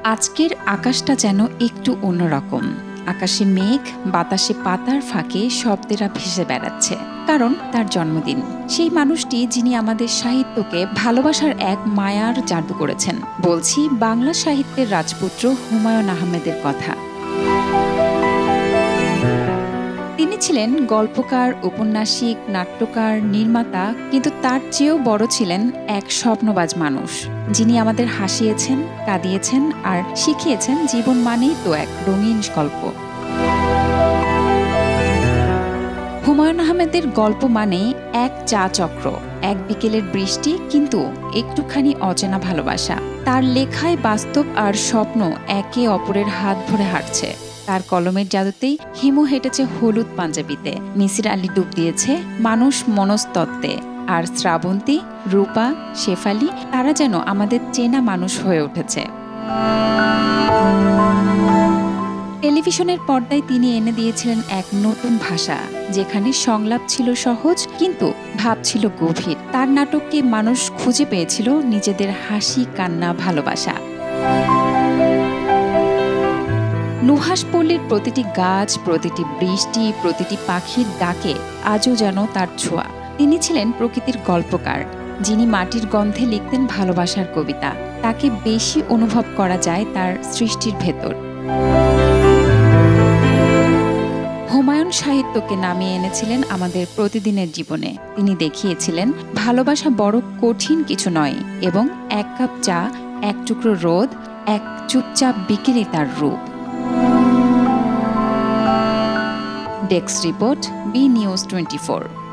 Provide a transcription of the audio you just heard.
আজকের আকাশটা যেন একটু অন্যরকম। আকাশে মেঘ, বাতাসে পাতার ফাঁকে শব্দেরা ভেসে বেড়াচ্ছে। কারণ তার জন্মদিন। সেই মানুষটি যিনি আমাদের সাহিত্যকে ভালোবাসার এক মায়ার জাদু করেছেন। বলছি বাংলা সাহিত্যের রাজপুত্র হুমায়ূন আহমেদের কথা। তিনি ছিলেন গল্পকার, ঔপন্যাসিক, নাট্যকার, নির্মাতা, কিন্তু তার চেয়েও বড় ছিলেন এক স্বপ্নবাজ মানুষ, যিনি আমাদের হাসিয়েছেন, কাঁদিয়েছেন আর শিখিয়েছেন জীবন মানেই তো এক রঙিন গল্প। হুমায়ূন আহমেদের গল্প মানে এক চা চক্র, এক বিকেলের বৃষ্টি, কিন্তু একটুখানি অচেনা ভালোবাসা। তার লেখায় বাস্তব আর স্বপ্ন একে অপরের হাত ধরে হাঁটছে। তার কলমের জাদুতেই হিমু হেঁটেছে হলুদ পাঞ্জাবিতে, মিসির আলী ডুব দিয়েছে মানুষ মনস্তত্ত্বে, আর শ্রাবন্তী, রূপা, শেফালি তারা যেন আমাদের চেনা মানুষ হয়ে উঠেছে। টেলিভিশনের পর্দায় তিনি এনে দিয়েছিলেন এক নতুন ভাষা, যেখানে সংলাপ ছিল সহজ কিন্তু ভাব ছিল গভীর। তার নাটককে মানুষ খুঁজে পেয়েছিল নিজেদের হাসি, কান্না, ভালোবাসা। নুহাশপল্লীর প্রতিটি গাছ, প্রতিটি বৃষ্টি, প্রতিটি পাখির ডাকে আজও যেন তার ছোঁয়া। তিনি ছিলেন প্রকৃতির গল্পকার, যিনি মাটির গন্ধে লিখতেন ভালোবাসার কবিতা। তাকে বেশি অনুভব করা যায় তার সৃষ্টির ভেতর। হুমায়ূন সাহিত্যকে নামিয়ে এনেছিলেন আমাদের প্রতিদিনের জীবনে। তিনি দেখিয়েছিলেন ভালোবাসা বড় কঠিন কিছু নয়, এবং এক কাপ চা, এক টুকরো রোদ, এক চুপচাপ বিকেলই তার রূপ। Desk report, B news 24।